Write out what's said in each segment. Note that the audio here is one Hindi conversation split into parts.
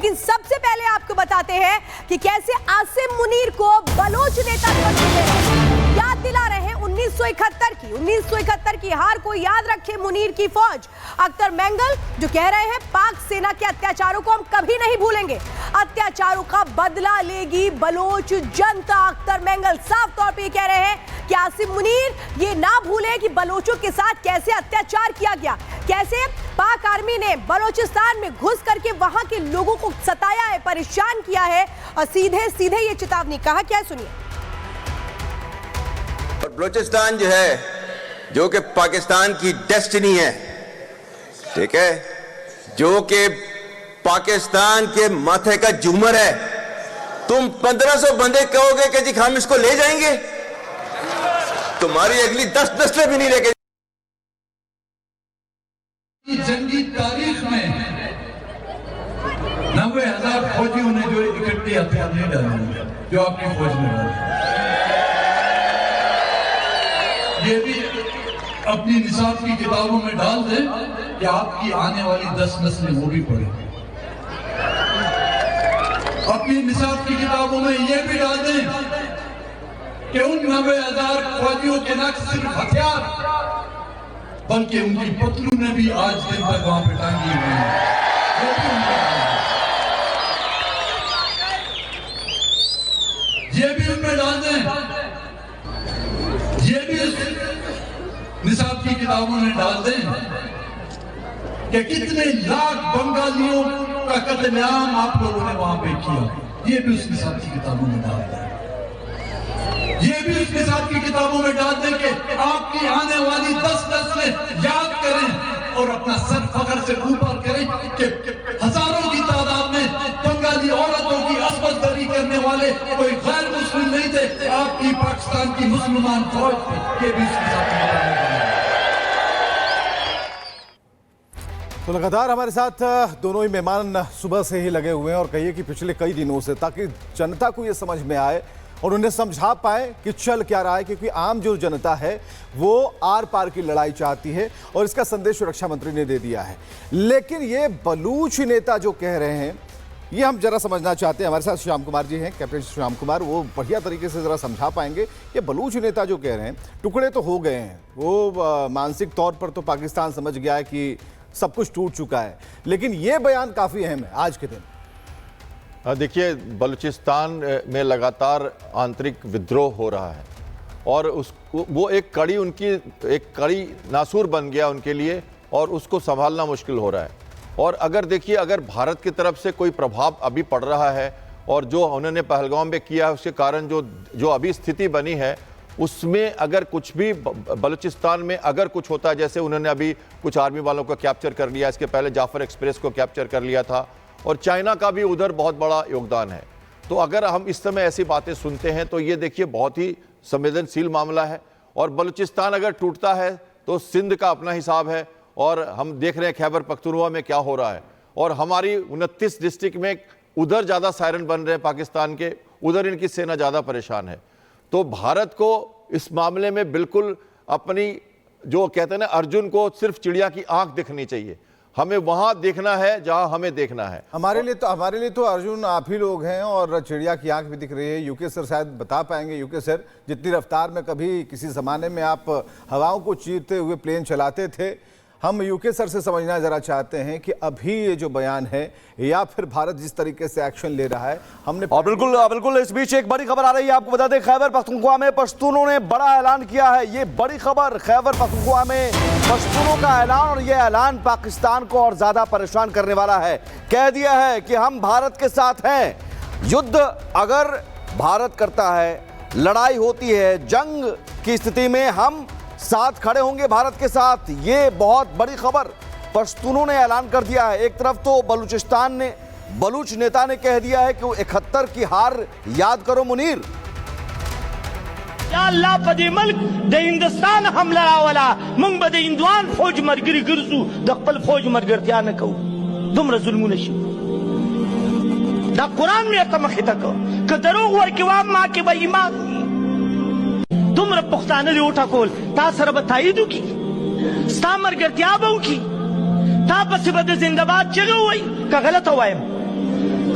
लेकिन सबसे पहले आपको बताते हैं कि कैसे आसिम मुनीर को बलोच नेता याद दिला रहे हैं 1971 की हार को याद रखे मुनीर की फौज। अख्तर मेंगल जो कह रहे हैं पाक सेना के अत्याचारों को हम कभी नहीं भूलेंगे, अत्याचारों का बदला लेगी बलोच जनता। अख्तर मेंगल साफ तौर पे कह रहे हैं कि आसिम मुनीर ये ना भूले कि बलोचों के साथ कैसे अत्याचार किया गया, कैसे पाक आर्मी ने बलोचिस्तान में घुस करके वहां के लोगों को सताया है, परेशान किया है और सीधे सीधे ये चेतावनी कहा क्या है, सुनिए। और बलोचिस्तान जो है, जो कि पाकिस्तान की डेस्टिनी है, ठीक है, जो कि पाकिस्तान के माथे का झूमर है, तुम 1500 बंदे कहोगे कि जी हम इसको ले जाएंगे, तुम्हारी अगली 10 नस्लें भी नहीं लेके। जंगी तारीख में 90,000 फौजियों ने जो इकट्ठे हथियार नहीं डाले जो अपनी फौज में डाले, ये भी अपनी निसाब की किताबों में डाल दें कि आपकी आने वाली 10 नस्लें वो भी पढ़ें। अपनी निसाब की किताबों में ये भी डाल दें कि उन 90,000 फौजियों के न सिर्फ हथियार बल्कि उनकी पतलूनें भी आज दिन तक वहां पे टांगी हुई हैं। ये भी उनमें डाल दें, ये भी निसाब की किताबों में डाल दें कि कितने लाख बंगालियों का कत्लेआम आप लोगों ने वहां पे किया, ये भी उस निसाब की किताबों में डाल दें। ये भी उस निसाब की किताबों में डाल दें कि आपकी आने वाली 10 नस्लें याद करें और अपना सर फख्र से ऊपर करें कि हजारों की तादाद में बंगाली औरतों की अस्मतदरी करने वाले कोई गैर मुस्लिम नहीं थे, आपकी पाकिस्तान की मुसलमान फौज थी। ये भी उस निसाब की किताबों में डाल दें। तो लगातार हमारे साथ दोनों ही मेहमान सुबह से ही लगे हुए हैं और कहिए कि पिछले कई दिनों से, ताकि जनता को ये समझ में आए और उन्हें समझा पाए कि चल क्या रहा है, क्योंकि आम जो जनता है वो आर पार की लड़ाई चाहती है और इसका संदेश रक्षा मंत्री ने दे दिया है। लेकिन ये बलूच नेता जो कह रहे हैं, ये हम जरा समझना चाहते हैं। हमारे साथ श्याम कुमार जी हैं, कैप्टन श्याम कुमार, वो बढ़िया तरीके से जरा समझा पाएंगे। ये बलूच नेता जो कह रहे हैं, टुकड़े तो हो गए हैं, वो मानसिक तौर पर तो पाकिस्तान समझ गया है कि सब कुछ टूट चुका है, लेकिन ये बयान काफ़ी अहम है आज के दिन। देखिए, बलूचिस्तान में लगातार आंतरिक विद्रोह हो रहा है और वो एक कड़ी नासूर बन गया उनके लिए और उसको संभालना मुश्किल हो रहा है। और अगर भारत की तरफ से कोई प्रभाव अभी पड़ रहा है और जो उन्होंने पहलगाम में किया है उसके कारण जो अभी स्थिति बनी है, उसमें अगर कुछ भी बलूचिस्तान में अगर कुछ होता है, जैसे उन्होंने अभी कुछ आर्मी वालों को कैप्चर कर लिया, इसके पहले जाफर एक्सप्रेस को कैप्चर कर लिया था और चाइना का भी उधर बहुत बड़ा योगदान है। तो अगर हम इस समय ऐसी बातें सुनते हैं तो ये देखिए बहुत ही संवेदनशील मामला है। और बलूचिस्तान अगर टूटता है तो सिंध का अपना हिसाब है और हम देख रहे हैं खैबर पख्तूनख्वा में क्या हो रहा है और हमारी 29 डिस्ट्रिक्ट में उधर ज़्यादा सायरन बन रहे हैं पाकिस्तान के, उधर इनकी सेना ज़्यादा परेशान है। तो भारत को इस मामले में बिल्कुल अपनी, जो कहते हैं ना, अर्जुन को सिर्फ चिड़िया की आंख दिखनी चाहिए, हमें वहां देखना है जहां हमें देखना है। हमारे लिए तो अर्जुन आप ही लोग हैं और चिड़िया की आंख भी दिख रही है। यूके सर शायद बता पाएंगे। यूके सर, जितनी रफ्तार में कभी किसी जमाने में आप हवाओं को चीरते हुए प्लेन चलाते थे, हम यूके सर से समझना जरा चाहते हैं कि अभी ये जो बयान है या फिर भारत जिस तरीके से एक्शन ले रहा है, हमने और बिल्कुल इस बीच एक बड़ी खबर आ रही है। आपको बता दें, खैबर पख्तूनख्वा में पश्तूनों ने बड़ा ऐलान किया है। ये बड़ी खबर, खैबर पख्तूनख्वा में पश्तूनों का ऐलान, और ये ऐलान पाकिस्तान को और ज्यादा परेशान करने वाला है। कह दिया है कि हम भारत के साथ हैं। युद्ध अगर भारत करता है, लड़ाई होती है, जंग की स्थिति में हम साथ खड़े होंगे भारत के साथ। ये बहुत बड़ी खबर पश्तूनों ने ऐलान कर दिया है। एक तरफ तो बलूच नेता ने कह दिया है कि 71 की हार याद करो मुनीर। या अल्लाह पदे मुल्क दे हिंदुस्तान हम लड़ावला मंग बदे हिंदुआन फौज मरगिरी गिरजू दखल फौज मरगिरतिया न कहू दुमर जुल्म नशी दा कुरान में कम खितक क दरोग वर के वाम मा के बेईमान तुमर पुख्ताने उठा कोल ता सर बताइदू की स्तामर गर्तियाबों की ता बस बद जिंदाबाद चलो वही का गलत हुआ है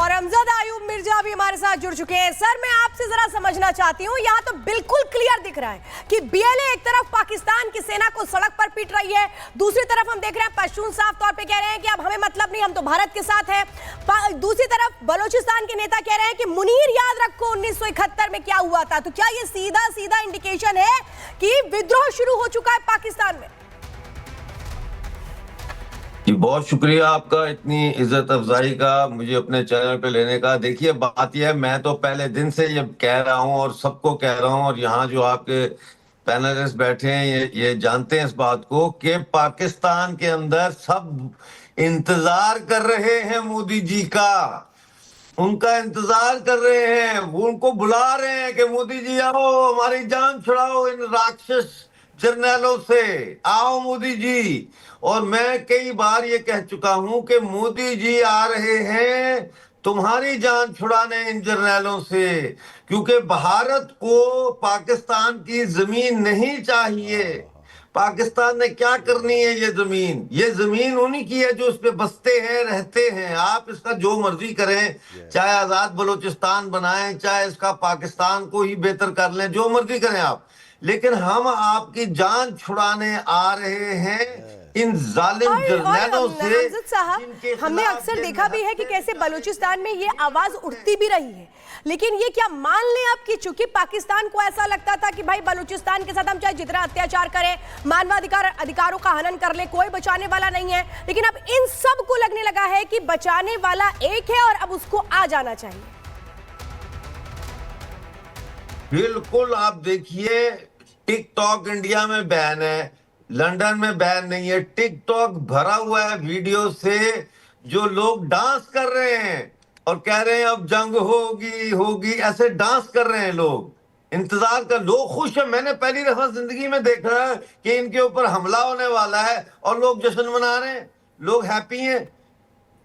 और अमजद आयूब मिर्जा भी हमारे साथ जुड़ चुके हैं। सर मैं आपसे जरा समझना चाहती हूँ, यहाँ तो बिल्कुल क्लियर दिख रहा है कि बीएलए एक तरफ पाकिस्तान की सेना को सड़क पर पीट रही है, दूसरी तरफ हम देख रहे हैं पश्तून साफ तौर पे कह रहे हैं कि अब हमें मतलब नहीं, हम तो भारत के साथ हैं। दूसरी तरफ बलोचिस्तान के नेता कह रहे हैं कि मुनीर याद रखो 1971 में क्या हुआ था। तो क्या ये सीधा सीधा इंडिकेशन है कि विद्रोह शुरू हो चुका है पाकिस्तान में? बहुत शुक्रिया आपका इतनी इज्जत अफजाई का मुझे अपने चैनल पे लेने का। देखिए बात यह है, मैं तो पहले दिन से ये कह रहा हूं और सबको कह रहा हूं, और यहाँ जो आपके पैनलिस्ट बैठे हैं ये जानते हैं इस बात को कि पाकिस्तान के अंदर सब इंतजार कर रहे हैं मोदी जी का, उनका इंतजार कर रहे हैं, वो उनको बुला रहे हैं कि मोदी जी आओ हमारी जान छुड़ाओ इन राक्षस जर्नैलों से, आओ मोदी जी। और मैं कई बार ये कह चुका हूं कि मोदी जी आ रहे हैं तुम्हारी जान छुड़ाने इन जर्नैलों से, क्योंकि भारत को पाकिस्तान की जमीन नहीं चाहिए। पाकिस्तान ने क्या करनी है ये जमीन उन्हीं की है जो उस पे बसते हैं रहते हैं। आप इसका जो मर्जी करें, चाहे आजाद बलोचिस्तान बनाएं, चाहे इसका पाकिस्तान को ही बेहतर कर लें, जो मर्जी करें आप, लेकिन हम आपकी जान छुड़ाने आ रहे हैं इन जालिम जर्नैलों से। हमने अक्सर देखा भी है कि कैसे बलूचिस्तान में ये आवाज उठती भी रही है, लेकिन ये क्या मान लें अब कि चूंकि पाकिस्तान को ऐसा लगता था कि भाई बलूचिस्तान के साथ हम चाहे जितना अत्याचार करें, मानवाधिकारों का हनन कर ले, कोई बचाने वाला नहीं है, लेकिन अब इन सब को लगने लगा है कि बचाने वाला एक है और अब उसको आ जाना चाहिए। बिल्कुल, आप देखिए टिकटॉक इंडिया में बैन है, लंदन में बैन नहीं है। टिकटॉक भरा हुआ है वीडियो से जो लोग डांस कर रहे हैं और कह रहे हैं अब जंग होगी, ऐसे डांस कर रहे हैं लोग, इंतजार कर, लोग खुश हैं। मैंने पहली दफा जिंदगी में देखा है कि इनके ऊपर हमला होने वाला है और लोग जश्न मना रहे हैं, लोग हैप्पी हैं।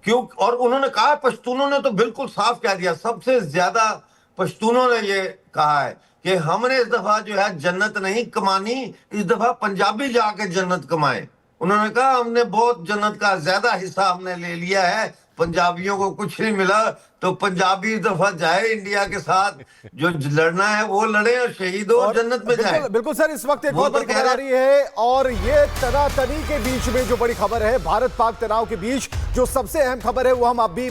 क्यों? और उन्होंने कहा, पश्तूनों ने तो बिल्कुल साफ कह दिया, सबसे ज्यादा पश्तूनों ने ये कहा है कि हमने इस दफा जो है जन्नत नहीं कमानी, इस दफा पंजाबी जाके जन्नत कमाए। उन्होंने कहा हमने बहुत जन्नत का ज्यादा हिस्सा हमने ले लिया है, पंजाबियों को कुछ नहीं मिला, तो पंजाबी इस दफा जाए इंडिया के साथ, जो लड़ना है वो लड़े और शहीद हो और जन्नत में जाए। बिल्कुल सर, इस वक्त एक बहुत बड़ी खबर आ रही है और ये तनातनी के बीच में जो बड़ी खबर है, भारत पाक तनाव के बीच जो सबसे अहम खबर है वो हम अभी